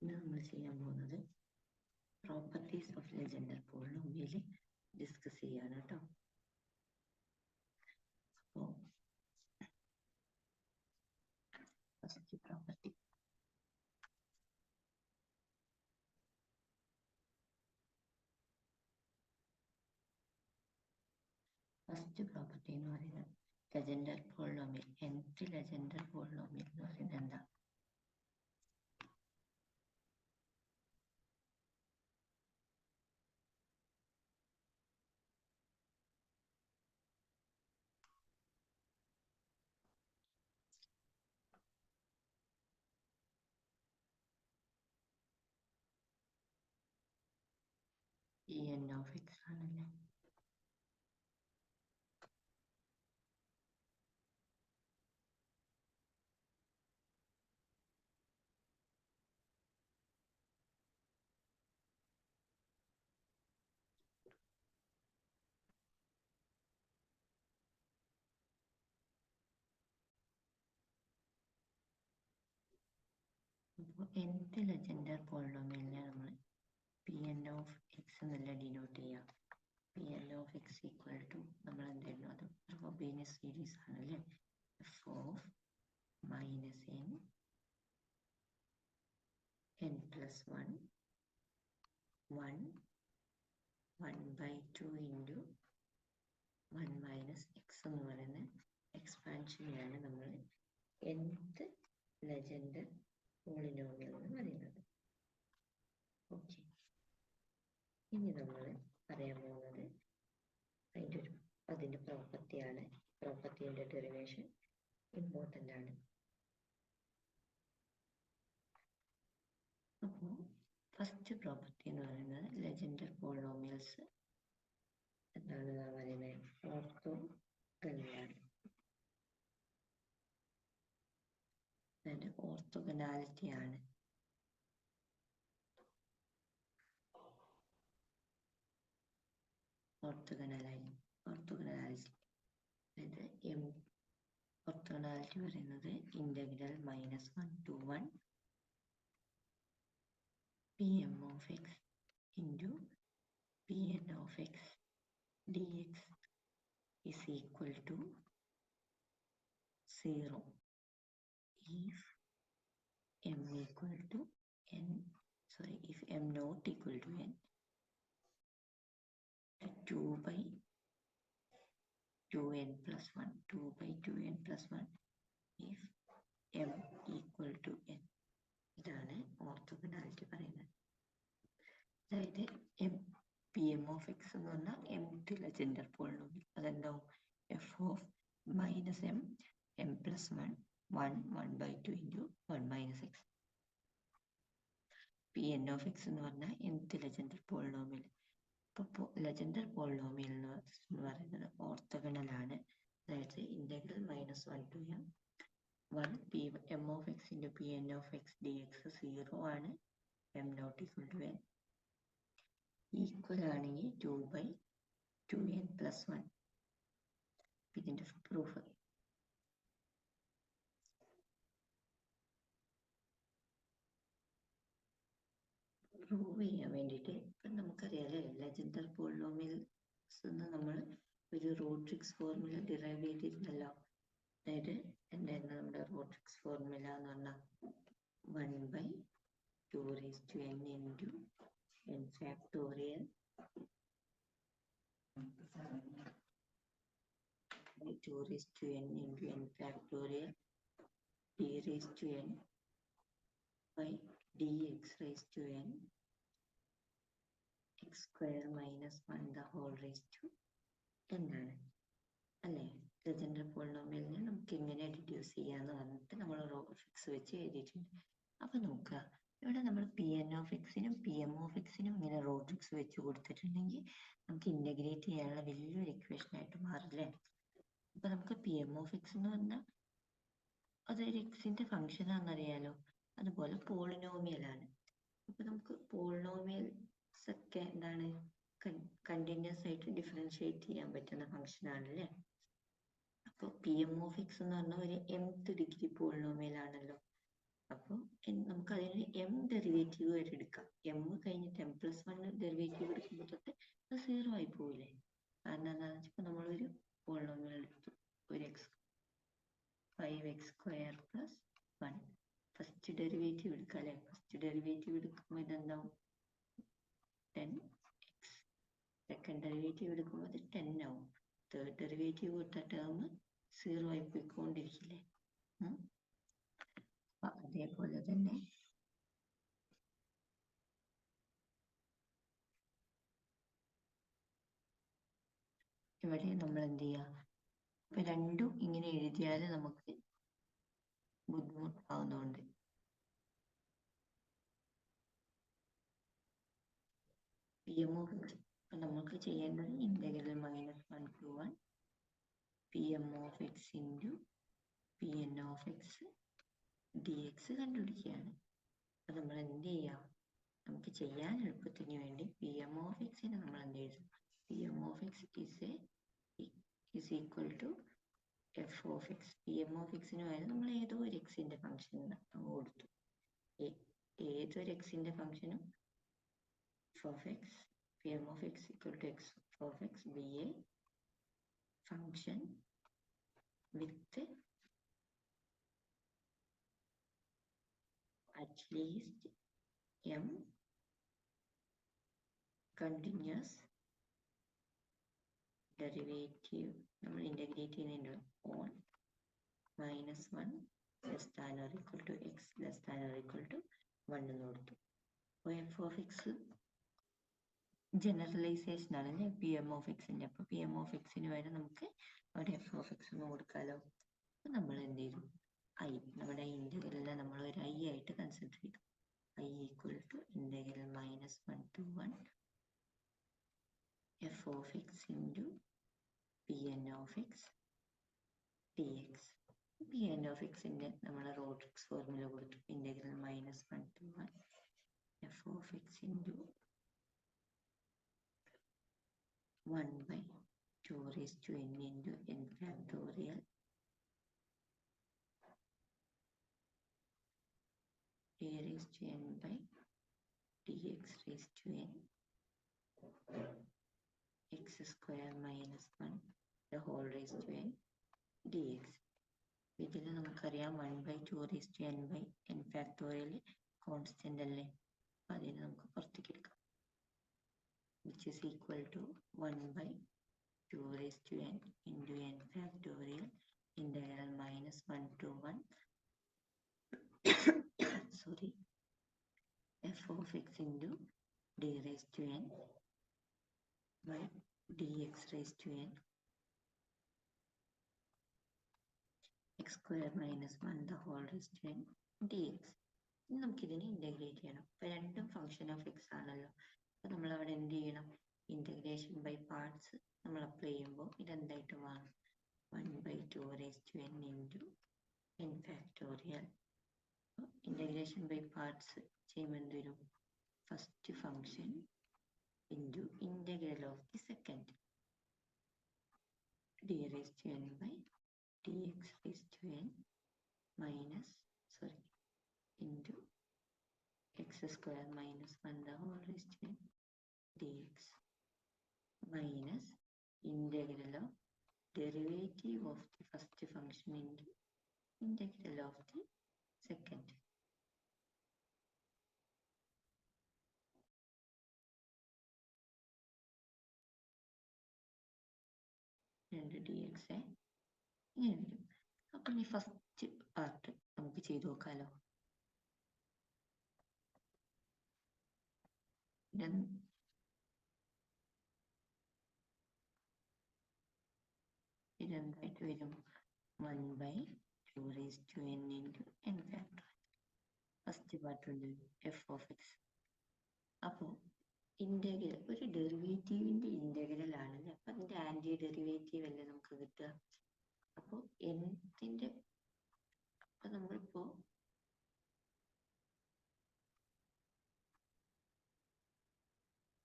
ഇന്ന് നമ്മൾ ചെയ്യാൻ പോകുന്നത് properties of legender polynomial discuss ചെയ്യാണ് കേട്ടോ. അപ്പോൾ ഫസ്റ്റ് പ്രോപ്പർട്ടി, എന്ന് പറയുന്നത് legender polynomial, nth legender polynomial എന്ന് പറയുന്നത് എന്താ? Pn of x ആണല്ലേ. അപ്പോൾ nth ലെജൻഡർ പോളിനോമിയലിനെ നമ്മൾ Pn of x എന്നല്ല ഡിനോട്ട് ചെയ്യാം. Pn of x equal to നമ്മൾ എന്തായിരുന്നു, അത് ഹോമോജീനിയസ് സീരീസ് ആണല്ലേ. f of minus n plus 1 by 2 into 1 minus x എന്ന് പറയുന്ന എക്സ്പാൻഷനെയാണ് നമ്മൾ nth ലെജൻഡർ പോളിനോമിയൽ എന്ന് പറയുന്നത്. ഓക്കെ, ഇനി നമ്മൾ പറയാൻ പോകുന്നത് അതിൻ്റെ പ്രോപ്പർട്ടിയാണ്. പ്രോപ്പർട്ടിയുടെ ഡെറിവേഷൻ ഇമ്പോർട്ടൻ്റ് ആണ്. അപ്പോൾ ഫസ്റ്റ് പ്രോപ്പർട്ടി എന്ന് പറയുന്നത് ലെജൻഡർ പോളിനോമിയൽസ് എന്താണ് പറയുന്നത്, ഓർത്തോഗണലാണ്. അതിൻ്റെ ഓർത്തോഗണാലിറ്റി ആണ്. ഓർത്തോഗണാലിറ്റി പറയുന്നത് integral -1 to 1 Pm of x into Pn of x dx is equal to 0 if m equal to n, if m not equal to n, 2 by 2n plus 1 if m equal to n. ഇതാണ് orthogonality പറയുന്നത്. അതായത് Pm of x എന്ന് പറഞ്ഞാൽ mth Legendre polynomial, അതെന്താവും f of minus m plus 1 by 2 into 1 minus x. Pn of x എന്ന് പറഞ്ഞാൽ nth legender polynomial. അപ്പോൾ legender polynomial എന്ന് പറയുന്നത് ഓർത്തോഗണലാണ്. അതായത് integral -1 to m of x into Pn of x dx 0 ആണ്, m not equal to n. Equal ആണെങ്കിൽ 2 by 2n plus 1. ഇതിൻ്റെ proof prove ചെയ്യാൻ വേണ്ടിയിട്ട് ഇപ്പം നമുക്കറിയാലേ, ലെജൻഡർ പോളിനോമിയൽസ് എന്ന് നമ്മൾ ഒരു റോട്രിക്സ് ഫോർമുല ഡിറൈവ് ചെയ്തിരുന്നല്ലോ. അതായത് എന്തായിരുന്നു നമ്മുടെ റോട്രിക്സ് ഫോർമുല എന്ന് പറഞ്ഞാൽ 1 by 2 raised to n into n factorial 2 raised to n into n factorial d raised to n by dx raised to n x square minus 1 the whole raised to n ആണ് അല്ലേ. Legender പോളിനോമിയലിനെ നമുക്ക് എങ്ങനെ deduce ചെയ്യാന്ന് പറഞ്ഞിട്ട് നമ്മൾ റോട്രിക്സ് വെച്ച് എഴുതിയിട്ടുണ്ട്. അപ്പൊ നോക്കുക, ഇവിടെ നമ്മൾ Pn of xനും Pm of xനും ഇങ്ങനെ റോട്രിക്സ് വെച്ച് കൊടുത്തിട്ടുണ്ടെങ്കിൽ നമുക്ക് ഇന്റഗ്രേറ്റ് ചെയ്യാനുള്ള വലിയൊരു ഇക്വേഷൻ ആയിട്ട് മാറില്ലേ. അപ്പൊ നമുക്ക് Pm of x എന്ന് പറഞ്ഞാൽ അതൊരു എക്സിന്റെ ഫംഗ്ഷൻ ആണെന്നറിയാലോ. അതുപോലെ പോളിനോമിയലാണ്. അപ്പൊ നമുക്ക് പോളിനോമിയൽസ് ഒക്കെ എന്താണ്, കണ്ടിന്യൂസ് ആയിട്ട് ഡിഫറൻഷിയേറ്റ് ചെയ്യാൻ പറ്റുന്ന ഫംഗ്ഷൻ ആണല്ലേ. അപ്പോൾ Pm of x എന്ന് പറഞ്ഞാൽ ഒരു mth ഡിഗ്രി പോളിനോമിയൽ ആണല്ലോ. അപ്പോൾ നമുക്ക് അതിന് എം ഡെറിവേറ്റീവ് വരെ എടുക്കാം. എം കഴിഞ്ഞിട്ട് m+1 ഡെറിവേറ്റീവ് എടുക്കുമ്പോൾ തൊട്ട് അത് 0 ആയി പോവില്ലേ? കാരണം എന്താണെന്ന് വെച്ചാൽ നമ്മളൊരു പോളിനോമിയൽ എടുത്തു, ഒരു 5x² + 1. ഫസ്റ്റ് ഡെറിവേറ്റീവ് എടുക്കാം അല്ലേ? ഫസ്റ്റ് ഡെറിവേറ്റീവ് എടുക്കുമ്പോൾ ഇതെന്താവും? 10x. സെക്കൻഡ് ഡെറിവേറ്റീവ് എടുക്കുമ്പോൾ അത് 10 ആവും. തേർഡ് ഡെറിവേറ്റീവ് കൊടുത്ത ടേം 0 ആയി പോയിക്കൊണ്ടിരിക്കില്ലേ? അതേപോലെ തന്നെ ഇവിടെ നമ്മൾ എന്ത് ചെയ്യുക? ഇപ്പൊ രണ്ടും ഇങ്ങനെ എഴുതിയാൽ നമുക്ക് ബുദ്ധിമുട്ടാവുന്നതുകൊണ്ട് നമുക്ക് ചെയ്യേണ്ടത് integral -1 to 1 Pm(x) into Pn(x) dx കണ്ടുപിടിക്കുകയാണ്. അപ്പൊ നമ്മൾ എന്ത് ചെയ്യാം? നമുക്ക് ചെയ്യാൻ എളുപ്പത്തിന് വേണ്ടി Pm(x) നമ്മൾ എന്ത് എഴുതും? Pm(x) is equal to f(x). Pm(x)ന് പകരം നമ്മൾ ഏതോ ഒരു എക്സിന്റെ ഫംഗ്ഷൻ കൊടുത്തു. ഏതൊരു എക്സിന്റെ ഫംഗ്ഷനും f(x), Pm(x) equal to x(x) be a function with at least m continuous derivative. നമ്മൾ ഇന്റഗ്രേറ്റ് ചെയ്യുന്നതിൻ്റെ on -1 less than or equal to x less than or equal to 1 എന്ന് കൊടുത്തു. അപ്പോൾ f(x) ജനറലൈസേഷൻ ആണ് അല്ലേ Pm(x)ന്റെ. അപ്പോൾ Pm(x)ന് പകരം നമുക്ക് അവിടെ f(x) എന്ന് കൊടുക്കാമല്ലോ. അപ്പോൾ നമ്മൾ എന്ത് ചെയ്തു? I നമ്മുടെ ഇന്റഗ്രലിനെ നമ്മൾ ഒരു I ആയിട്ട് കൺസിഡർ ചെയ്തു. I equal to integral -1 to 1 f(x) into Pn(x) dx. Pn(x)ന്റെ നമ്മൾ റോട്രിക്സ് ഫോർമുല കൊടുത്തു. Integral -1 to 1 f(x) into 1/2n into n factorial a raised to n by dx raised to n x² -1 the whole raised to n dx. ഇതിൽ നമുക്കറിയാം 1/2 raised to n by n factorial constant അല്ലേ? അപ്പം അതിനെ നമുക്ക് പുറത്തേക്ക് എടുക്കാം. which is equal to 1/2 raised to n into n factorial integral -1 to 1 sorry f(x) into d raised to n by dx raised to n x² -1 the whole raised to n dx. ഇനി നമുക്കിതിനെ integrate ചെയ്യണം. ഇപ്പൊ രണ്ടും function of X ആണല്ലോ. അപ്പൊ നമ്മൾ അവിടെ എന്ത് ചെയ്യണം? ഇന്റഗ്രേഷൻ ബൈ പാർട്സ് നമ്മൾ അപ്ലൈ ചെയ്യുമ്പോൾ ഇതെന്തായിട്ട് മാറും? 1/2 raised to n into n factorial. Integration by parts ചെയ്യുമ്പോൾ എന്ത് വരും? First function into integral of the second d raised to n by dx raised to n into x² -1 the whole raised to n dx minus integral of derivative of the first function into integral of the second. രണ്ട് dx ഇങ്ങനെ വരും. അപ്പം ഈ first part നമുക്ക് ചെയ്തു നോക്കാമല്ലോ. ഇതെന്തായിട്ട് വരും? 1/2 raised to n into n factorial. First part ഉണ്ട് f(x). അപ്പോൾ ഇന്റഗ്രൽ ഒരു ഡെറിവേറ്റീവിന്റെ ഇന്റഗ്രൽ ആണല്ലേ. അപ്പൊ അതിന്റെ ആന്റി ഡെറിവേറ്റീവ് അല്ലേ നമുക്ക് കിട്ടുക. അപ്പോൾ എന്തിന്റെ അപ്പൊ നമ്മളിപ്പോ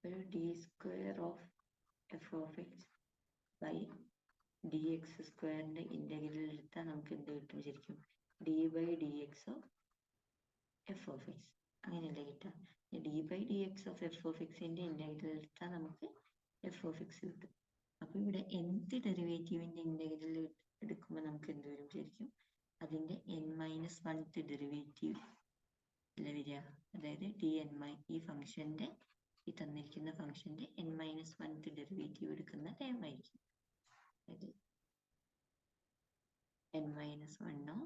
ഒരു d² of f(x) by dx² integral എടുത്താൽ നമുക്ക് എന്ത് കിട്ടും? ശരിക്കും d/dx of F of x അങ്ങനെയല്ലേ കിട്ടുക. D by d x of f of എക്സിന്റെ ഇന്റഗ്രൽ എടുത്താൽ നമുക്ക് എഫ് ഓഫ് എക്സ് കിട്ടും. അപ്പൊ ഇവിടെ nth ഡെറിവേറ്റീവിന്റെ ഇന്റഗ്രൽ എടുക്കുമ്പോൾ നമുക്ക് എന്ത് വരും ശരിക്കും, അതിന്റെ n-1th ഡെറിവേറ്റീവ് അല്ലേ വരിക. അതായത് ഈ ഫംഗ്ഷന്റെ ഈ തന്നിരിക്കുന്ന ഫംഗ്ഷന്റെ n-1th ഡെറിവേറ്റീവ് എടുക്കുന്ന ടൈം ആയിരിക്കും. അതായത് n-1 of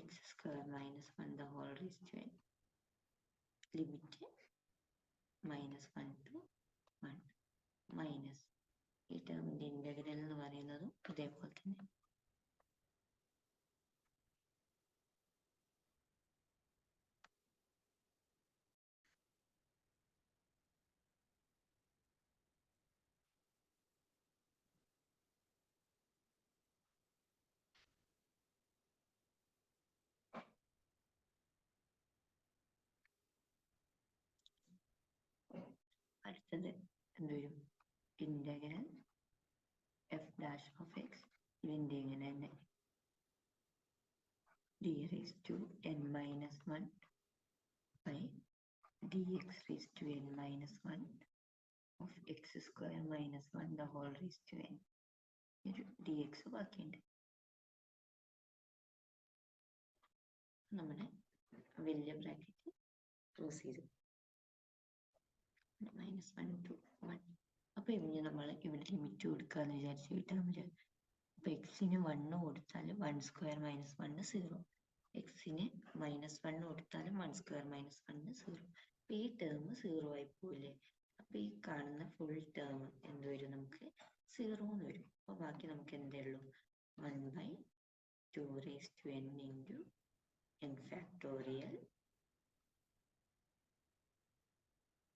x square minus 1 the whole raised to n, limit -1 to 1 minus ഈ ടേമിന്റെ ഇന്റഗ്രൽ എന്ന് പറയുന്നതും ഇതേപോലെ തന്നെ. അടുത്തത് എന്ത് വരും, integral F dash of X, ഇതിന്റെ ഇങ്ങനെ തന്നെ d raised to n-1 by dx raised to n-1 of x square minus 1 the whole raised to n. ഒരു dx ബാക്കിയുണ്ട്. നമ്മുടെ വലിയ ബ്രാക്കറ്റ് ക്ലോസ് ചെയ്തു -1 to 1. അപ്പൊ ഇനി നമ്മൾ ഇവിടെ ലിമിറ്റ് കൊടുക്കാന്ന് വിചാരിച്ചു കിട്ടാമില്ല. അപ്പൊ എക്സിന് 1 കൊടുത്താൽ 1 സ്ക്വയർ മൈനസ് 1 0, എക്സിന് -1 കൊടുത്താലും 1 സ്ക്വയർ മൈനസ് 1 0. അപ്പൊ ഈ ടേം 0 ആയി പോവില്ലേ. അപ്പൊ ഈ കാണുന്ന ഫുൾ ടേം എന്ത് വരും, നമുക്ക് 0 എന്ന് വരും. അപ്പൊ ബാക്കി നമുക്ക് എന്തേ ഉള്ളൂ, 1/2 raised to n into n factorial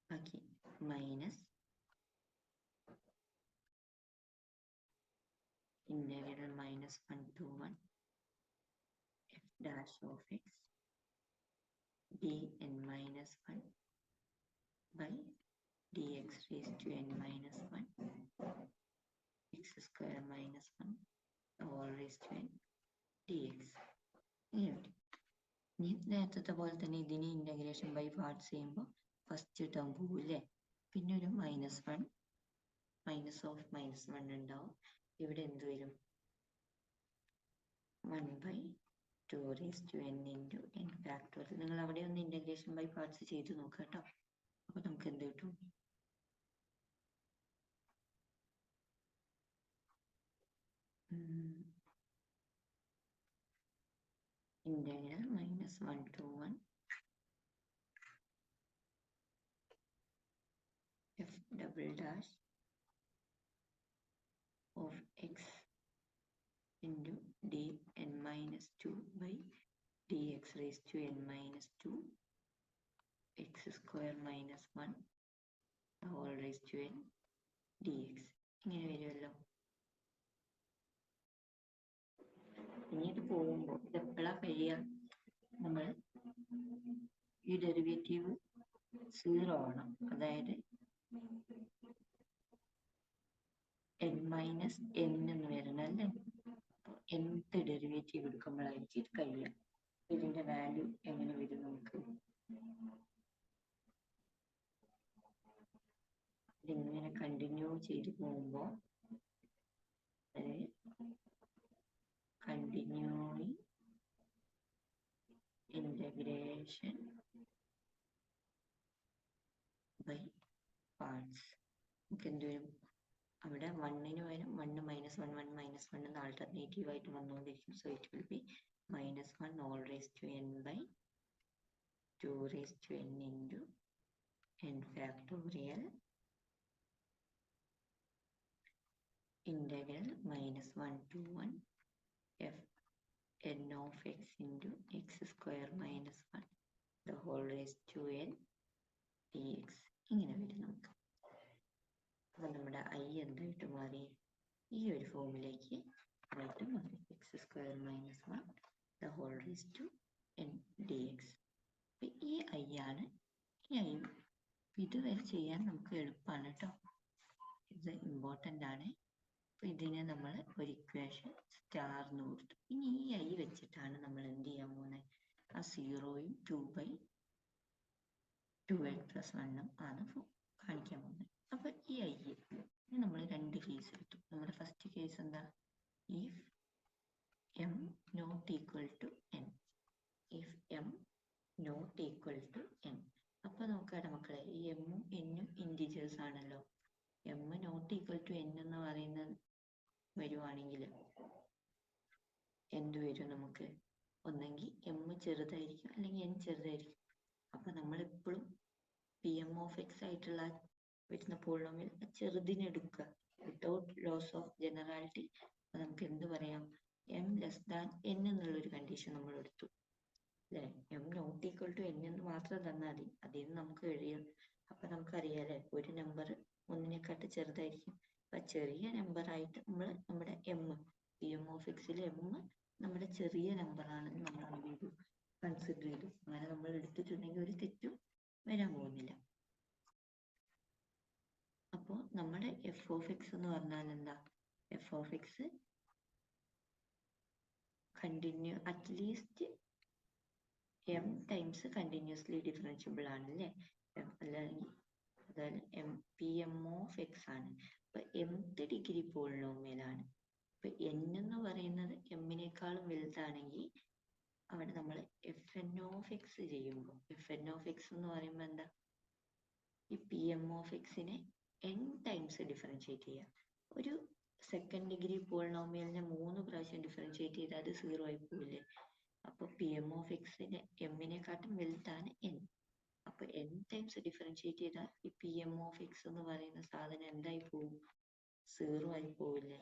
ബാക്കി minus integral -1 to 1 f dash of x dn-1 by dx raised to n-1 x square minus 1 all raised to n dx. ഇനി നേരത്തെ പോലെ തന്നെ ഇതിനെ ഇന്റഗ്രേഷൻ ബൈ പാർട്സ് ചെയ്യുമ്പോൾ ഫസ്റ്റ് ടേം പോവില്ലേ, പിന്നെ ഒരു -1 മൈനസ് ഓഫ് -1 ഉണ്ടാവും. ഇവിടെ എന്ത് വരും, 1/2 raised to n into n factorial. നിങ്ങൾ അവിടെ ഒന്ന് ഇന്റഗ്രേഷൻ ബൈ പാർട്സ് ചെയ്ത് നോക്കുക കേട്ടോ. അപ്പൊ നമുക്ക് എന്ത് കിട്ടും, integral -1 to 1 f double dash of x into dn-2 by dx raised to n-2 x square minus 1 whole raised to n dx. ഇങ്ങനെ വരുമല്ലോ. ഇനി ഇത് പോകുമ്പോൾ ഇത് എപ്പോഴാണ് കഴിയുക, നമ്മൾ ഈ ഡെറിവേറ്റീവ് 0 ആവണം. അതായത് n-n എന്ന് വരണം അല്ലേ. അപ്പോൾ nth ഡെറിവേറ്റീവ് എടുക്കുമ്പോഴായിരിക്കും ഇത് കഴിയുക. ഇതിന്റെ വാല്യൂ എങ്ങനെ വരും, നമുക്ക് ഇതിങ്ങനെ കണ്ടിന്യൂ ചെയ്ത് പോകുമ്പോൾ കണ്ടിന്യൂയിങ് ഇന്റഗ്രേഷൻ ബൈ പാർട്സ് നമുക്ക് എന്ത് വരും, അവിടെ 1ന് പകരം 1 -1 1 -1 എന്ന് ആൾട്ടർനേറ്റീവ് ആയിട്ട് വന്നുകൊണ്ടിരിക്കും. So it will be -1 all raised to n by 2 raised to n into n factorial integral -1 to 1 f n of x into x square minus 1 the whole raised to n dx. ഇങ്ങനെ വരും നമുക്ക്. അപ്പൊ നമ്മുടെ I എന്തായിട്ട് മാറി, ഈ ഒരു ഫോമിലേക്ക് ആയിട്ട് മാറി, X square minus 1 the whole raised to n dx. ഈ ഐ ആണ്. ഈ ഐ ഇതുവരെ ചെയ്യാൻ നമുക്ക് എളുപ്പമാണ് കേട്ടോ, ഇത് ഇമ്പോർട്ടൻ്റ് ആണ്. അപ്പൊ ഇതിനെ നമ്മൾ ഒരു ഇക്വേഷൻ സ്റ്റാർന്ന് കൊടുത്തു. ഇനി ഈ ഐ വെച്ചിട്ടാണ് നമ്മൾ എന്ത് ചെയ്യാൻ പോകുന്നത്, ആ 0യും 2/2n + 1 ആണ് കാണിക്കാൻ പോകുന്നത്. അപ്പൊ ഈ ഐ നമ്മൾ രണ്ട് കേസ് എടുത്തു. നമ്മുടെ ഫസ്റ്റ് കേസ് എന്താ? If m not equal to n. if m not equal to n. അപ്പൊ നോക്കാടെ മക്കളെ, ഈ എമ്മും എന്നും ഇൻഡിജേഴ്സ് ആണല്ലോ. m not equal to n എന്ന് പറയുന്നത് വരുവാണെങ്കിൽ എന്ത് വരും? നമുക്ക് ഒന്നെങ്കിൽ m ചെറുതായിരിക്കും അല്ലെങ്കിൽ n ചെറുതായിരിക്കും. അപ്പൊ നമ്മളെപ്പോഴും Pm(x) ആയിട്ടുള്ള വരുന്ന പോളിനോമിയൽ ചെറുതിനെ എടുക്കുക, വിത്തൗട്ട് ലോസ് ഓഫ് ജനറാലിറ്റി. അപ്പൊ നമുക്ക് എന്ത് പറയാം? m less than n എന്നുള്ളൊരു കണ്ടീഷൻ നമ്മൾ എടുത്തു അല്ലെ. m not equal to n എന്ന് മാത്രം തന്നാൽ മതി, അതിൽ നിന്ന് നമുക്ക് എഴുതാം. അപ്പൊ നമുക്കറിയാലേ, ഒരു നമ്പർ ഒന്നിനെക്കാട്ട് ചെറുതായിരിക്കും. അപ്പൊ ചെറിയ നമ്പർ ആയിട്ട് നമ്മൾ നമ്മുടെ Pm(x)ലെ m നമ്മുടെ ചെറിയ നമ്പർ ആണെന്ന് നമ്മൾ കൺസിഡർ ചെയ്തു. അങ്ങനെ നമ്മൾ എടുത്തിട്ടുണ്ടെങ്കിൽ ഒരു തെറ്റും വരാൻ പോകുന്നില്ല. അപ്പോൾ നമ്മുടെ f(x) എന്ന് പറഞ്ഞാൽ എന്താ? f(x) continue at least m times continuously differentiable ആണ് അല്ലേ? അല്ലെങ്കിൽ അതായത് Pm(x) ആണ്. അപ്പൊ mth ഡിഗ്രി പോളിനോമിയലാണ്. അപ്പൊ n എന്ന് പറയുന്നത് m-നേക്കാളും വലുതാണെങ്കിൽ അവിടെ നമ്മൾ Fn(x) ചെയ്യുമ്പോൾ, Fn(x) എന്ന് പറയുമ്പോൾ എന്താ? ഈ Pm(x)നെ n ടൈംസ് ഡിഫറൻഷിയേറ്റ് ചെയ്യുക. ഒരു സെക്കൻഡ് ഡിഗ്രി പോളിനോമിയലിനെ 3 പ്രാവശ്യം ഡിഫറൻഷിയേറ്റ് ചെയ്താൽ അത് 0 ആയി പോവില്ലേ? അപ്പൊ Pm(x)ന്റെ m-നേക്കാട്ടും വലുതാണ് n. അപ്പൊ n ടൈംസ് ഡിഫറൻഷിയേറ്റ് ചെയ്താൽ ഈ Pm(x) എന്ന് പറയുന്ന സാധനം എന്തായി പോവും? 0 ആയി പോവില്ലേ?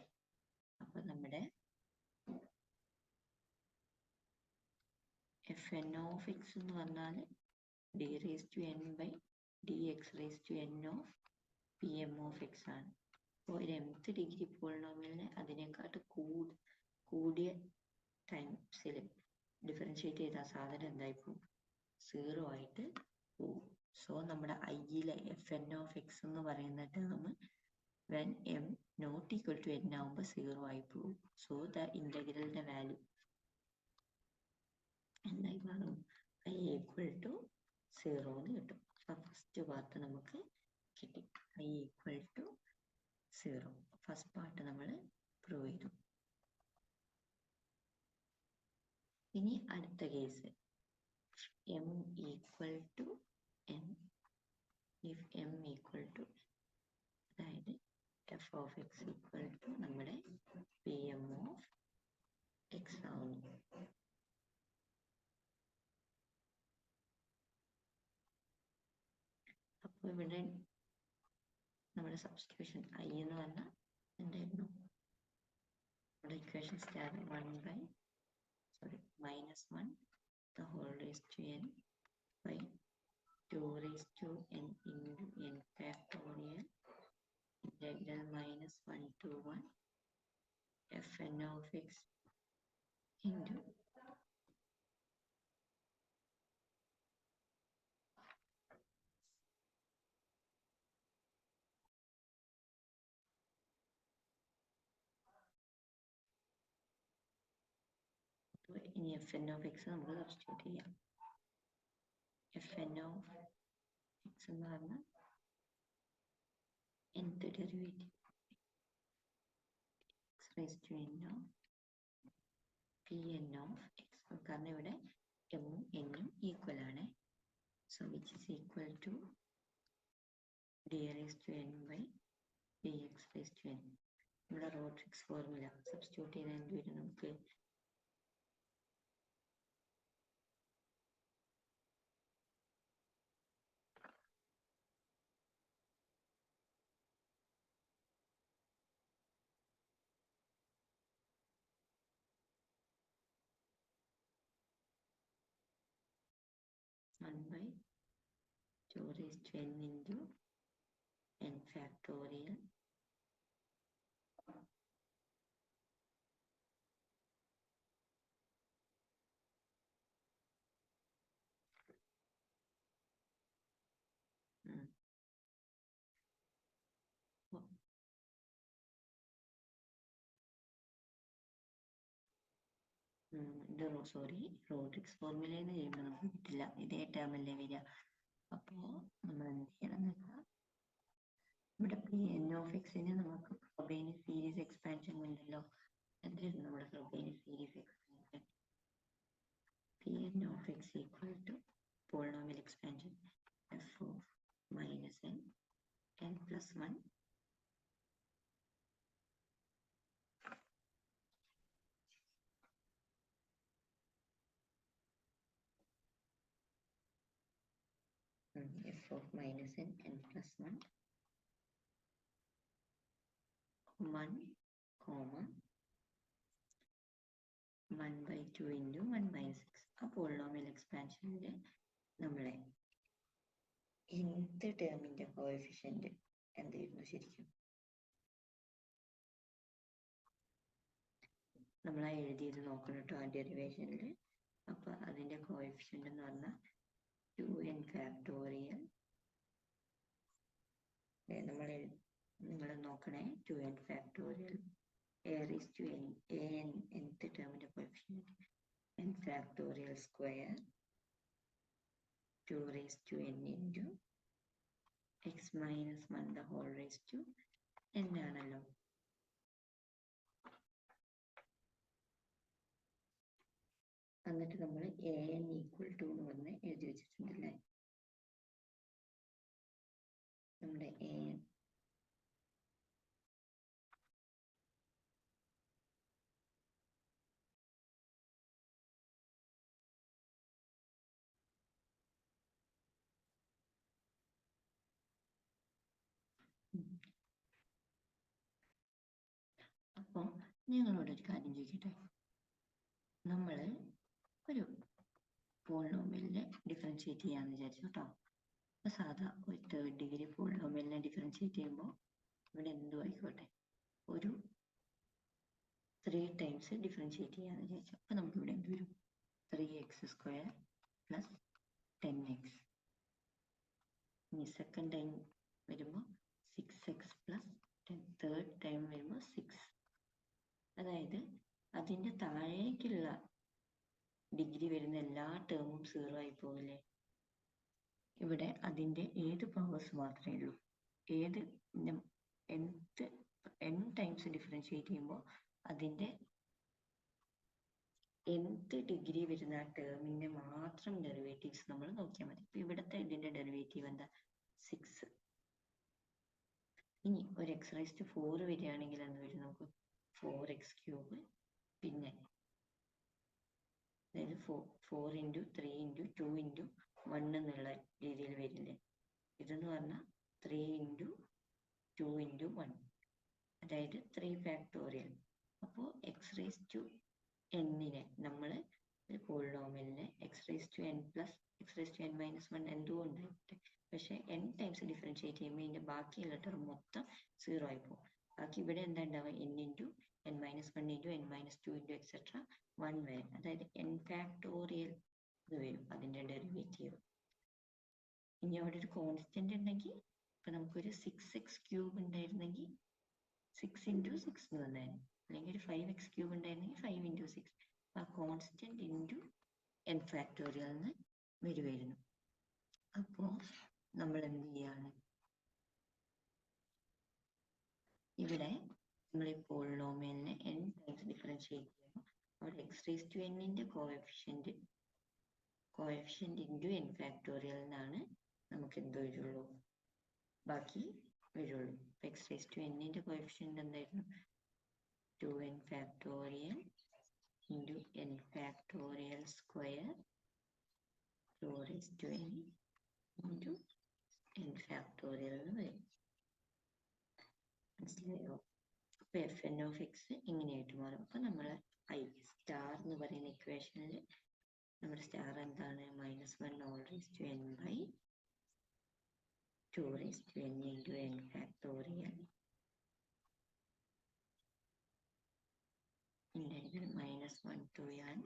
അപ്പൊ നമ്മുടെ Fn(x) എന്ന് പറഞ്ഞാൽ d(n)/dx(n) of Pm(x) ആണ്. അപ്പോൾ ഒരു mth ഡിഗ്രി പോളിനോമിയലിനെ അതിനെക്കാട്ട് കൂടിയ ടൈംസിൽ ഡിഫറൻഷിയേറ്റ് ചെയ്ത സാധനം എന്തായി പോകും? 0 ആയിട്ട് പോകും. സോ നമ്മുടെ ഐയിലെ Fn(x) എന്ന് പറയുന്ന term when m not equal to n ആവുമ്പോൾ 0 ആയി പോകും. സോ ദ ഇന്റഗ്രലിന്റെ വാല്യൂ എന്തായി മാറും? i equal to 0 എന്ന് കിട്ടും. ഫസ്റ്റ് പാർട്ട് നമുക്ക് കിട്ടി, i equal to 0. First part നമ്മൾ പ്രൂവ് ചെയ്തു. ഇനി അടുത്ത case m equal to n. if m equal to അതായത് f(x) equal to നമ്മുടെ Pm(x) ആവുന്നു. അപ്പോൾ ഇവിടെ നമ്മുടെ സബ്സ്റ്റിറ്റ്യൂഷൻ i എന്ന് പറഞ്ഞാൽ എന്തായിരുന്നു? നമ്മുടെ equation stand -1 the whole raised to n by 2 raised to n into n factorial integral -1 to 1 Fn(x) into ഇനി Fn(x) നമുക്ക് സബ്സ്റ്റിറ്റ്യൂട്ട് ചെയ്യാം. Fn(x) എന്ന് പറഞ്ഞാൽ nth derivative x raised to n of Pn(x). കാരണം ഇവിടെ m ഉം n ഉം equal ആണ്. So which is equal to d raised to n by dx raised to n. നമ്മുടെ റോട്രിക്സ് ഫോർമുല സബ്സ്റ്റിറ്റ്യൂട്ട് ചെയ്താൽ എന്ത് വരും? നമുക്ക് 1 by 2 raised to n into n factorial Rodrigues ഫോർമുലയെന്ന് ചെയ്യുമ്പോൾ നമുക്ക് കിട്ടില്ല, ഇതേ ടേമല്ലേ വരിക. അപ്പോൾ നമ്മൾ എന്ത് ചെയ്യണം എന്ന് വെച്ചാൽ ഇവിടെ Pn(x)ന് നമുക്ക് ഫ്രോബേനിയസ് സീരീസ് എക്സ്പാൻഷൻ ഉണ്ടല്ലോ. എന്തായിരുന്നു നമ്മുടെ Frobenius series expansion? Pn(x) equal to polynomial expansion f of minus n plus 1 f of minus n plus 1 comma 1/2 into 1 minus 6. ആ പോളിനോമിയൽ എക്സ്പാൻഷനിൽ നമ്മളെ nth ടേമിന്റെ കോഎഫിഷ്യന്റ് എന്തായിരുന്നു ശരിക്കും? നമ്മൾ എഴുതിയത് നോക്കണം കേട്ടോ ആ ഡെറിവേഷനിൽ. അപ്പൊ അതിന്റെ കോഎഫിഷ്യന്റ് എന്ന് പറഞ്ഞാൽ 2n ഫാക്ടോറിയൽ. നിങ്ങൾ നോക്കണേ, 2n ഫാക്ടോറിയൽ nth ടേമിന്റെ coefficient n factorial square 2n into x minus 1 the whole raised to n ആണല്ലോ. എന്നിട്ട് നമ്മൾ an equal to എന്ന് പറഞ്ഞ് എഴുതി വെച്ചിട്ടുണ്ടല്ലേ. നമ്മുടെ an അപ്പോൾ നിങ്ങളോടൊരു കാര്യം ചോദിക്കട്ടെ, നമ്മൾ ഒരു പോളിനോമിയലിനെ ഡിഫറൻഷിയേറ്റ് ചെയ്യാന്ന് വിചാരിച്ചു കേട്ടോ. അപ്പോൾ സാധാ ഒരു തേർഡ് ഡിഗ്രി പോളിനോമിയലിനെ ഡിഫറൻഷിയേറ്റ് ചെയ്യുമ്പോൾ ഇവിടെ എന്തും ആയിക്കോട്ടെ ഒരു 3 times ഡിഫറൻഷിയേറ്റ് ചെയ്യാന്ന് വിചാരിച്ചു. അപ്പോൾ നമുക്ക് ഇവിടെ എന്ത് വരും? 3x² plus 10x. ഇനി സെക്കൻഡ് ടൈം വരുമ്പോൾ 6x plus 10. തേർഡ് ടൈം വരുമ്പോൾ 6. അതായത് അതിൻ്റെ താഴേക്കുള്ള ഡിഗ്രി വരുന്ന എല്ലാ ടേമും 0 ആയി പോകില്ലേ? ഇവിടെ അതിൻ്റെ ഏത് പവേഴ്സ് മാത്രമേ ഉള്ളൂ. ഏത് n ടൈംസ് ഡിഫറൻഷിയേറ്റ് ചെയ്യുമ്പോൾ അതിൻ്റെ nth ഡിഗ്രി വരുന്ന ആ ടേമിൻ്റെ മാത്രം ഡെറിവേറ്റീവ്സ് നമ്മൾ നോക്കിയാൽ മതി. ഇപ്പം ഇവിടുത്തെ ഇതിൻ്റെ ഡെറിവേറ്റീവ് എന്താ? 6. ഇനി ഒരു x⁴ വരികയാണെങ്കിൽ എന്ത് വരും? നമുക്ക് 4x³ പിന്നെ അതായത് 4 into 3 into 2 into 1 എന്നുള്ള രീതിയിൽ വരില്ലേ? ഇതെന്ന് പറഞ്ഞാൽ 3 into 2 into 1, അതായത് 3 ഫാക്ടോറിയൽ. അപ്പോൾ x⁻n നമ്മൾ ഒരു പോളിനോമിയലിനെ x⁻n plus x⁻n−1 എന്തുകൊണ്ടായിട്ട്, പക്ഷെ n ടൈംസ് ഡിഫറൻഷിയേറ്റ് ചെയ്യുമ്പോൾ ഇതിൻ്റെ ബാക്കിയുള്ള ടേം മൊത്തം 0 ആയി പോകും. ബാക്കി ഇവിടെ എന്താ ഉണ്ടാവുക? n into n−1 into n−2 into etc 1 വരെ, അതായത് n ഫാക്ടോറിയൽ ഇത് വരും അതിൻ്റെ ഡെറിവേറ്റീവ്. ഇനി അവിടെ ഒരു കോൺസ്റ്റന്റ് ഉണ്ടെങ്കിൽ ഇപ്പം നമുക്കൊരു 6x³ ഉണ്ടായിരുന്നെങ്കിൽ 6 into 6 എന്ന് വന്നായിരുന്നു, അല്ലെങ്കിൽ ഒരു 5x³ ഉണ്ടായിരുന്നെങ്കിൽ 5 into 6. ആ കോൺസ്റ്റന്റ് ഇൻറ്റു n ഫാക്ടോറിയൽ എന്ന് വരുമായിരുന്നു. അപ്പോൾ നമ്മൾ എന്ത് ചെയ്യാണ്? ഇവിടെ നമ്മൾ ഈ പോളിനോമിയലിനെ n ടൈംസ് ഡിഫറൻഷിയേറ്റ് ചെയ്യുമ്പോൾ അവിടെ x⁻n coefficient into n factorial എന്നാണ് നമുക്ക് എന്ത് വരുള്ളൂ? ബാക്കി വരുള്ളൂ. x⁻n കോഎഫിഷ്യന്റ് എന്തായിരുന്നു? 2n factorial into n factorial square 2n into n factorial എന്ന് വരും. മനസ്സിലായോ? അപ്പൊ fn(x) ഇങ്ങനെയായിട്ട് മാറും. അപ്പൊ നമ്മൾ i സ്റ്റാർ എന്ന് പറയുന്ന ഇക്വേഷനിൽ നമ്മുടെ സ്റ്റാർ എന്താണ്? -1/2n/2n into n factorial -1 to n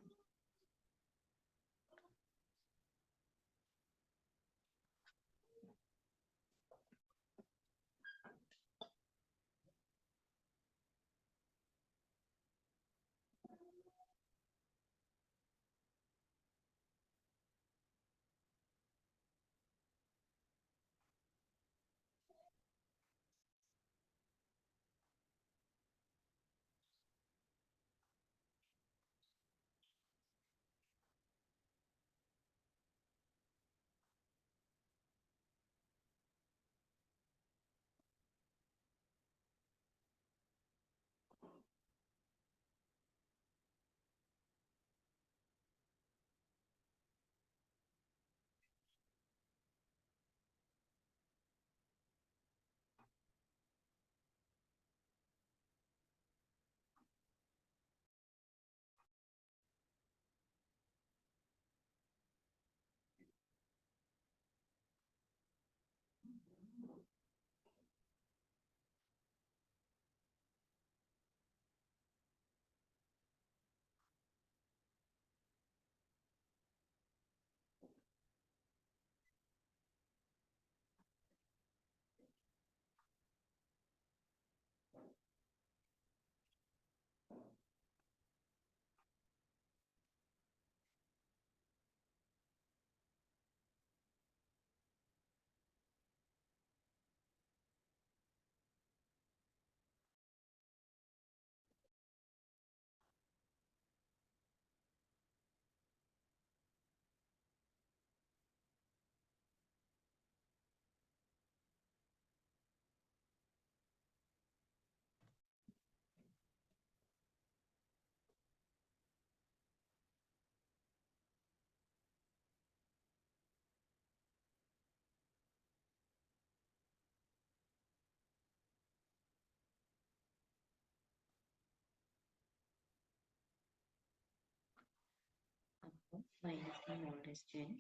minus 1 whole raised to n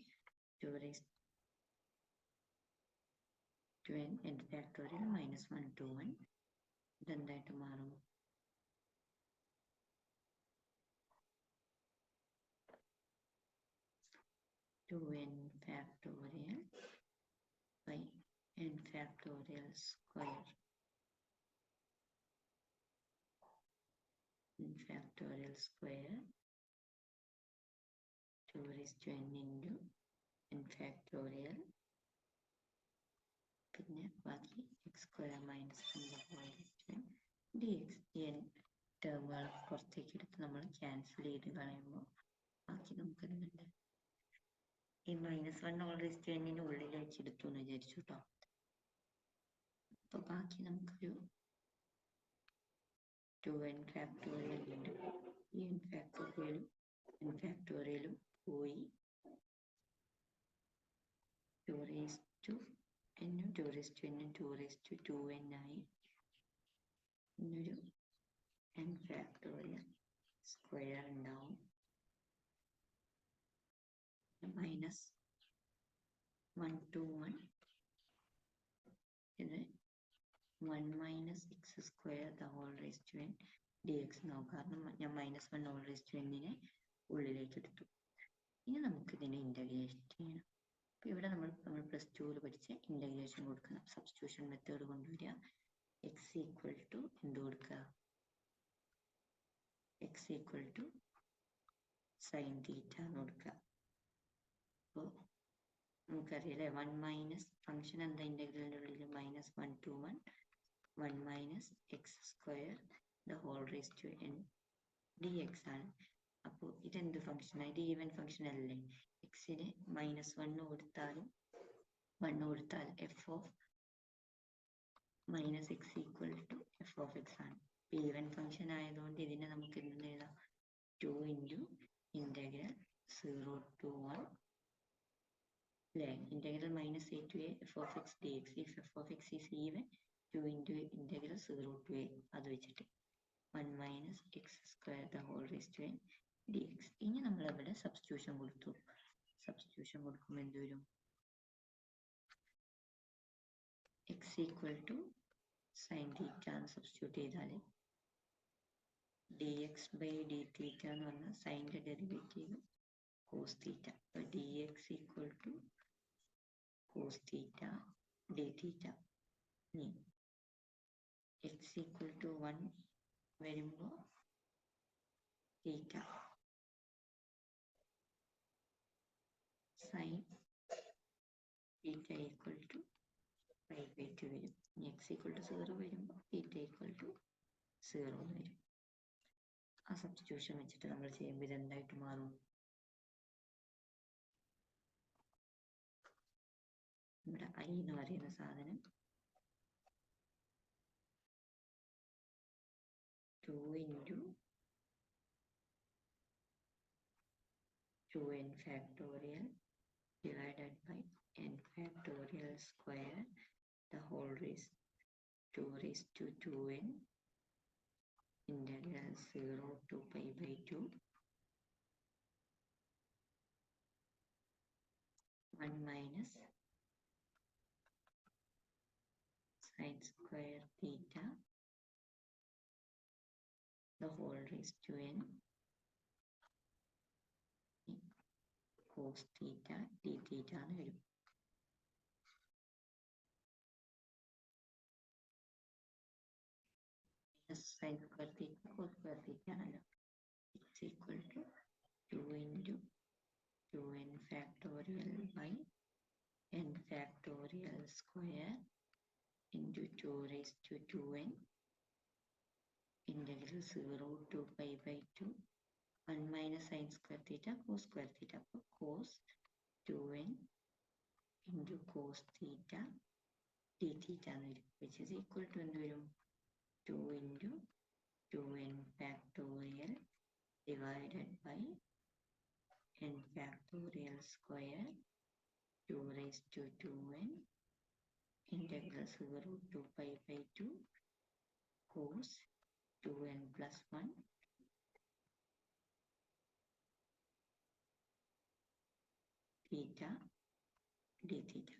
2 raised to n n factorial minus 1 to 1 ഇതെന്തായിട്ട് മാറും? 2n factorial by n factorial square. N factorial square 2 raised to n into n factorial പിന്നെ ബാക്കി x square minus 1 whole raised to n dx. n ടേമുകൾ പുറത്തേക്ക് എടുത്ത് നമ്മൾ cancel ചെയ്ത് കളയുമ്പോൾ ബാക്കി നമുക്ക് എന്തുണ്ട്? ഈ -1 whole raised to n ഉള്ളിൽ വെച്ചെടുത്തു എന്ന് വിചാരിച്ചു കേട്ടോ. അപ്പൊ ബാക്കി നമുക്കൊരു 2n factorial ഉണ്ട്. ഈ n factorial പോയി 2 raised to n 2 raised to n 2 raised to 2n ആയി. ഇന്നൊരു n factorial സ്ക്വയർ ഉണ്ടാവും. minus 1 to 1 ഇത് 1 minus x square the whole raised to n dx എന്നാവും. കാരണം ഞാൻ -1 whole raised to n ഉള്ളിലേക്ക് എടുത്തു. ഇനി നമുക്കിതിനെ ഇൻ്റഗ്രേറ്റ് ചെയ്യണം. അപ്പോൾ ഇവിടെ നമ്മൾ +2 പഠിച്ച ഇൻ്റഗ്രേഷൻ കൊടുക്കണം. സബ്സ്റ്റിറ്റ്യൂഷൻ മെത്തേഡ് കൊണ്ടുവരിക. x ഈക്വൽ ടു എന്ത് കൊടുക്കുക? x equal to sine theta എന്ന് കൊടുക്കുക. അപ്പോൾ നമുക്കറിയാലേ 1 മൈനസ് ഫംഗ്ഷൻ എന്താ ഇൻ്റഗ്രലിൻ്റെ ഉള്ളിൽ -1 to 1 1 minus x square the whole raised to n dx ആണ്. അപ്പോൾ ഇതെന്ത് ഫംഗ്ഷനാണ്? ഇത് ഈവൻ ഫംഗ്ഷൻ അല്ലേ? എക്സിന് -1 കൊടുത്താലും 1 കൊടുത്താൽ f of -x equal to f of x ആണ്. ഈവൻ ഫംഗ്ഷൻ ആയതുകൊണ്ട് ഇതിനെ നമുക്ക് എന്തെന്ന് എഴുതാം? 2 ഇൻറ്റു ഇൻ്റഗ്രൽ 0 to 1 അല്ലേ? Integral -a to a f of x dx. if f of x is even 2 into integral 0 to a അത് വെച്ചിട്ട് 1 minus x square the whole raised to n dx. ഇനി നമ്മൾ ഇവിടെ സബ്സ്റ്റിറ്റ്യൂഷൻ കൊടുത്തു. Substitution കൊടുക്കുമ്പോൾ എന്ത് വരും? x equal to sine theta എന്ന് സബ്സ്റ്റിറ്റ്യൂട്ട് ചെയ്താൽ dx by d തീറ്റ എന്ന് പറഞ്ഞാൽ സൈൻ്റെ ഡെറിവേറ്റീവ് കോസ് തീറ്റ. അപ്പോൾ dx equal to cos theta d theta. ഇനി x equal to 1 വരുമ്പോൾ theta sine theta equal to π/2 വരും. ഇനി x equal to 0 വരുമ്പോൾ തീറ്റ ഈക്വൽ ടു 0 എന്ന് വരും. ആ സബ്സ്റ്റിറ്റ്യൂഷൻ വെച്ചിട്ട് നമ്മൾ ചെയ്യുമ്പോൾ ഇതെന്തായിട്ട് മാറും? നമ്മുടെ i എന്ന് പറയുന്ന സാധനം 2 into 2n factorial divided by n factorial square the whole raised 2 raised to 2n integral 0 to π/2 1 minus sin square theta the whole raised to n cos theta d theta എന്ന് വരും. sin square theta cos square theta ആണല്ലോ. x equal to 2 into 2n factorial by n factorial square into 2 raised to 2n integral 0 to π/2 1 minus sin square theta cos square theta. അപ്പോൾ cos 2n into cos theta d theta എന്ന് വരും. which is equal to എന്ത് വരും? 2 into 2n factorial divided by n factorial square 2 raised to 2n integral 0 to π/2 cos 2n plus 1 D തീറ്റ.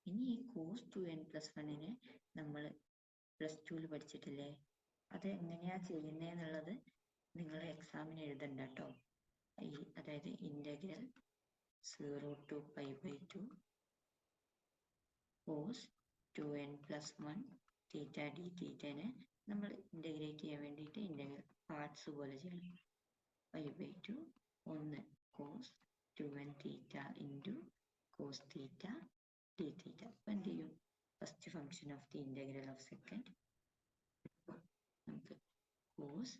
ഇനി ഈ cos 2n+1 നമ്മൾ +2 പഠിച്ചിട്ടില്ലേ? അത് എങ്ങനെയാ ചെയ്യുന്നതെന്നുള്ളത് നിങ്ങൾ എക്സാമിന് എഴുതണ്ട കേട്ടോ. അതായത് integral 0 to π/2 cos 2n+1 theta D തീറ്റനെ നമ്മൾ ഇൻ്റഗ്രേറ്റ് ചെയ്യാൻ വേണ്ടിയിട്ട് ഇൻ്റഗ്രൽ പാർട്സ് പോലെ ചെയ്യണം. π/2 1 cos 2n theta into cos theta D theta. അപ്പം എന്ത് ചെയ്യും? First function of the integral of second നമുക്ക് cos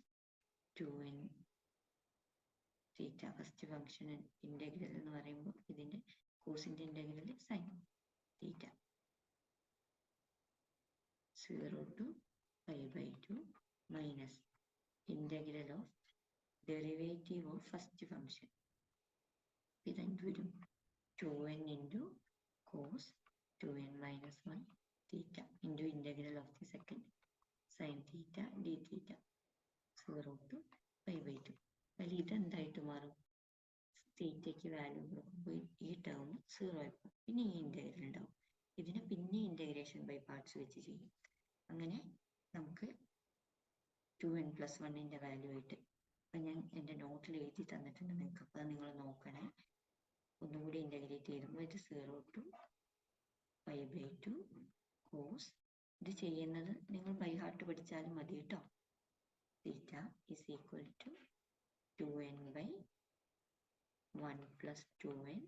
2n theta first function integral എന്ന് പറയുമ്പോൾ ഇതിൻ്റെ കോസിൻ്റെ integral sine theta 0 to π/2 minus integral of derivative of first function. ഇതെന്ത് വരും? 2n into cos 2n-1 theta into integral of the second sine theta D theta 0 to π/2. അതിൽ ഇതെന്തായിട്ട് മാറും? തീറ്റയ്ക്ക് value കൊടുക്കുമ്പോൾ ഈ ടേം 0 ആയിപ്പോൾ പിന്നെ ഈ ഇൻ്റഗ്രൽ ഉണ്ടാവും. ഇതിനെ പിന്നെ ഇൻ്റഗ്രേഷൻ ബൈ പാർട്സ് വെച്ച് ചെയ്യും. അങ്ങനെ നമുക്ക് 2n+1 വാല്യൂ ആയിട്ട് അപ്പം ഞാൻ എൻ്റെ നോട്ടിൽ എഴുതി തന്നിട്ടുണ്ട് നിങ്ങൾക്ക്. അപ്പോൾ നിങ്ങൾ നോക്കണേ. ഒന്നുകൂടി ഇൻ്റഗ്രേറ്റ് ചെയ്യുമ്പോൾ ഇത് 0 to π/2 കോസ് ഇത് ചെയ്യുന്നത് നിങ്ങൾ ബൈ ഹാർട്ട് പഠിച്ചാലും മതി കേട്ടോ. Theta is equal to 2n/1 + 2n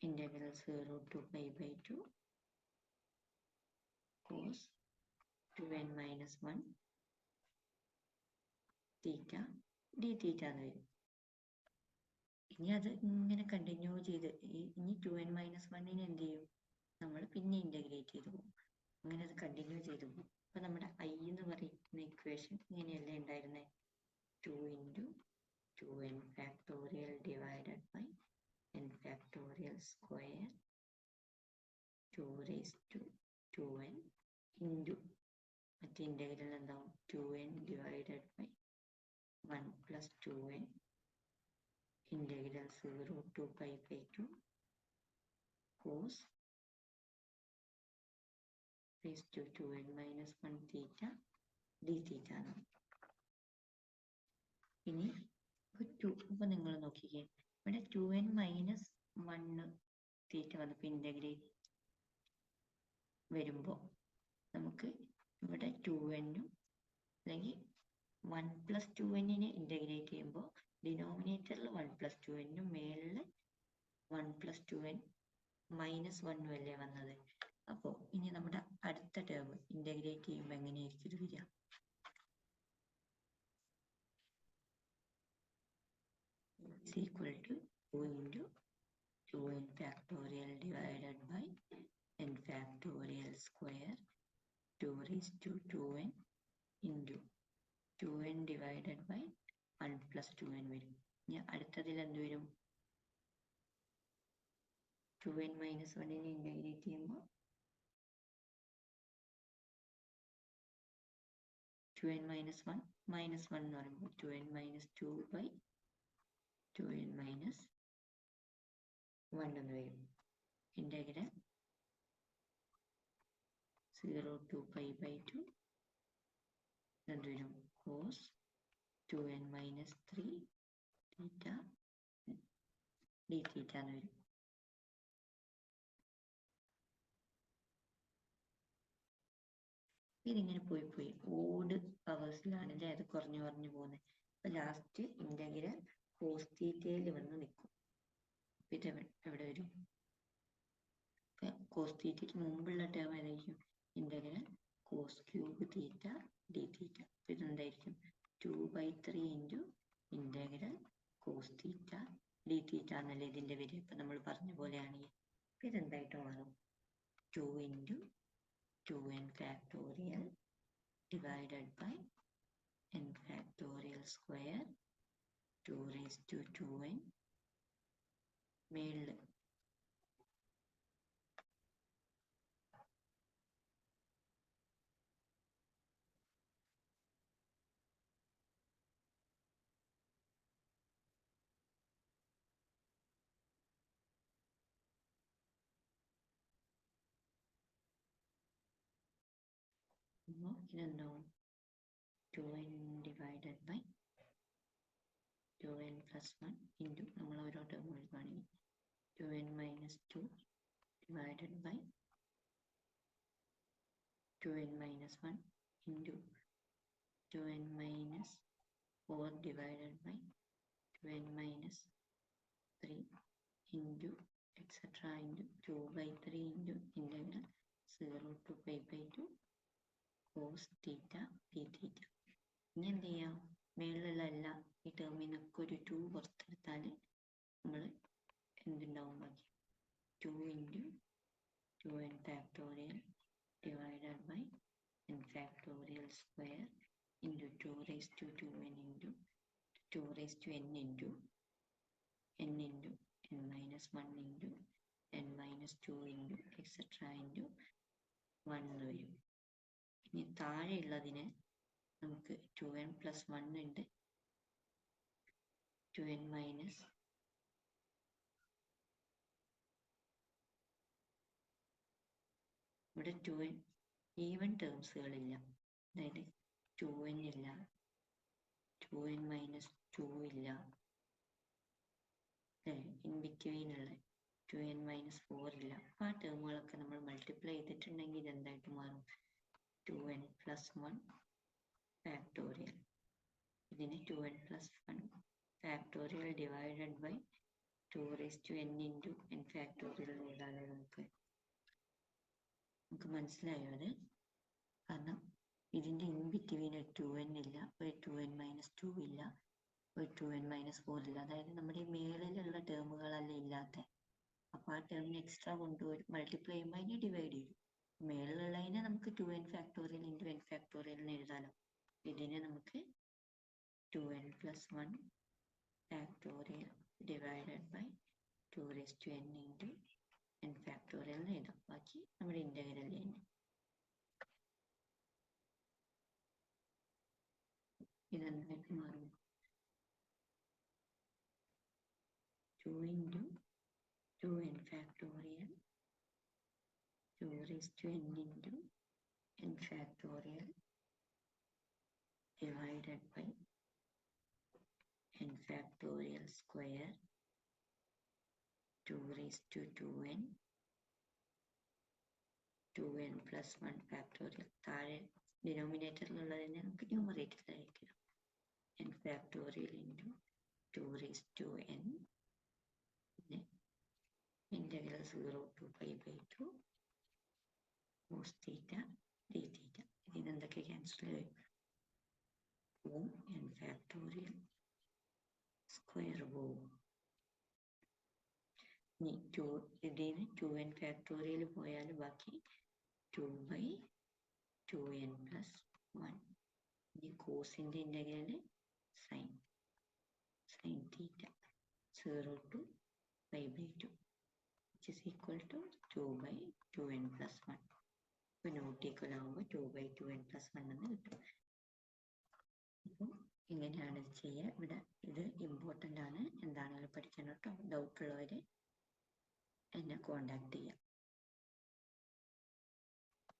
integral 0 to π/2 cos 2n-1 theta D theta എന്ന് വരും. ഇനി അത് ഇങ്ങനെ കണ്ടിന്യൂ ചെയ്ത് ഇനി 2n-1 എന്ത് ചെയ്യും? നമ്മൾ പിന്നെ ഇൻ്റഗ്രേറ്റ് ചെയ്ത് പോകും. അങ്ങനെ അത് കണ്ടിന്യൂ ചെയ്ത് പോകും. അപ്പം നമ്മുടെ ഐ എന്ന് പറയുന്ന ഇക്വേഷൻ ഇങ്ങനെയല്ലേ ഉണ്ടായിരുന്നത്? 2 × 2n factorial divided by n factorial square 2n into മറ്റേ ഇൻ്റഗ്രൽ എന്താവും? 2n divided by 1 + 2n integral 0 to π/2 cos raised to 2n-1 theta D theta ആണ്. ഇനി ഇപ്പം നിങ്ങൾ നോക്കിക്കേ, ഇവിടെ 2n-1 തീറ്റ വന്നപ്പോൾ ഇൻ്റഗ്രേറ്റ് വരുമ്പോൾ നമുക്ക് ഇവിടെ 2n അല്ലെങ്കിൽ 1 + 2n ഇൻ്റഗ്രേറ്റ് ചെയ്യുമ്പോൾ ഡിനോമിനേറ്ററിൽ 1 + 2n മേളിൽ 1 + 2n -1 അല്ലേ വന്നത്? അപ്പോൾ ഇനി നമ്മുടെ അടുത്ത ടേം ഇൻ്റഗ്രേറ്റ് ചെയ്യുമ്പോൾ എങ്ങനെയായിരിക്കും ഇത് വരിക? is equal to 2 × 2n factorial divided by n factorial square 2n into 2n divided by 1 + 2n വരും. ഇനി അടുത്തതിൽ എന്ത് വരും? 2n-1 ഇൻ്റഗ്രേറ്റ് ചെയ്യുമ്പോൾ 2n-1 -1 എന്ന് പറയുമ്പോൾ 2n-2 2n-1 എന്ന് വരും. ഇൻ്റഗ്രൽ 0 to π/2 എന്ത് വരും? cos 2n-3 തീറ്റ ഡി തീറ്റ എന്ന് വരും. ഇതിങ്ങനെ പോയി ഓഡ് പവേഴ്സിലാണ് അല്ലേ അത് കുറഞ്ഞു പോകുന്നത്. അപ്പൊ ലാസ്റ്റ് ഇൻ്റഗ്രൽ കോസ് തീറ്റയിൽ വന്ന് നിൽക്കും. ഇത് എവിടെ വരും? കോസ് തീറ്റയ്ക്ക് മുമ്പുള്ള ടേം ഏതായിരിക്കും? Integral cos cube theta D theta. അപ്പൊ ഇതെന്തായിരിക്കും? 2/3 into integral cos theta D theta എന്നല്ലേ ഇതിൻ്റെ വരിക. ഇപ്പം നമ്മൾ പറഞ്ഞ പോലെയാണെങ്കിൽ ഇതെന്തായിട്ട് മാറും? 2 × 2n factorial divided by n factorial square 2n മേളിൽ ചെയ്യുമ്പോൾ ഇതെന്താവും 2n divided by 2n plus 1 into നമ്മൾ ഓരോ ടേം എഴുതുകയാണെങ്കിൽ 2n minus 2 divided by 2n minus 1 into 2n minus 4 divided by 2n minus 3 into etc. into 2 by 3 into integral 0 to pi by 2 cos theta d theta. ഇനി എന്ത് ചെയ്യാം, മേളിലുള്ള എല്ലാ ഈ ടേമിനൊക്കെ ഒരു 2 പുറത്തെടുത്താൽ നമ്മൾ എന്തുണ്ടാവും ബാക്കി 2 into 2n factorial divided by n factorial square into 2 raised to 2n into 2 raised to n into n minus 1 into n minus 2 into etc. into 1 വരും. ഇനി താഴെയുള്ളതിന് നമുക്ക് 2n plus 1 ഉണ്ട്, 2n minus ഇവിടെ 2n ഈവൻ ടേംസുകളില്ല, അതായത് 2n ഇല്ല, 2n minus 2 ഇല്ല, in between ഉള്ള 2n minus 4 ഇല്ല. ആ ടേമുകളൊക്കെ നമ്മൾ മൾട്ടിപ്ലൈ ചെയ്തിട്ടുണ്ടെങ്കിൽ ഇതെന്തായിട്ട് മാറും 2n plus 1 factorial. ഇതിന് 2n plus 1 factorial divided by 2 raised to n into n factorial എഴുതാനോ നമുക്ക് മനസ്സിലായോ അത്? കാരണം ഇതിൻ്റെ ഇൻ ബിറ്റ്വീൻ 2n ഇല്ല, ഒരു 2n minus 2 ഇല്ല, ഒരു 2n minus 4 ഇല്ല. അതായത് നമ്മുടെ ഈ മേളിലുള്ള ടേമുകളല്ല ഇല്ലാത്ത, അപ്പോൾ ആ ടേമിന് എക്സ്ട്രാ കൊണ്ടുപോയി മൾട്ടിപ്ലൈ ചെയ്യുമ്പോൾ അതിനെ ഡിവൈഡ് ചെയ്യും. മേളിലുള്ളതിനെ നമുക്ക് 2n factorial into n factorial എന്ന് എഴുതാനോ, ഇതിനെ നമുക്ക് 2n plus 1 factorial divided by 2 raised to n into n factorial എന്ന് എഴുതാം. ബാക്കി നമ്മുടെ ഇന്റഗ്രൽ തന്നെ. ഇതെന്തായിട്ട് മാറും 2 into 2n factorial 2 raised to n into n factorial divided by n factorial square 2 raised to 2n 2n plus 1 factorial. താഴെ ഡിനോമിനേറ്ററിലുള്ളതിനെ നമുക്ക് ന്യൂമറേറ്ററിലായിരിക്കണം. n factorial into 2 raised to n integral 0 to pi by 2 cos theta d theta. ഇതിനെന്തൊക്കെ cancel ചെയ്യും? n factorial square പോവും. ഇനി ഇതിന് 2n factorial പോയാൽ ബാക്കി 2 by 2n plus 1. ഇനി കോസിൻ്റെ integral sin theta 0 to pi by 2 which is equal to 2 by 2n plus 1. ഇപ്പോൾ not equal ആകുമ്പോൾ 2 by 2n plus 1 എന്ന് കിട്ടും. അപ്പം ഇങ്ങനെയാണ് ഇത് ചെയ്യുക. ഇവിടെ ഇത് ഇമ്പോർട്ടൻ്റ് ആണ്, എന്താണെങ്കിലും പഠിക്കണം കേട്ടോ. ഡൗട്ട് ഉള്ളവർ എന്നെ കോണ്ടാക്ട് ചെയ്യാം.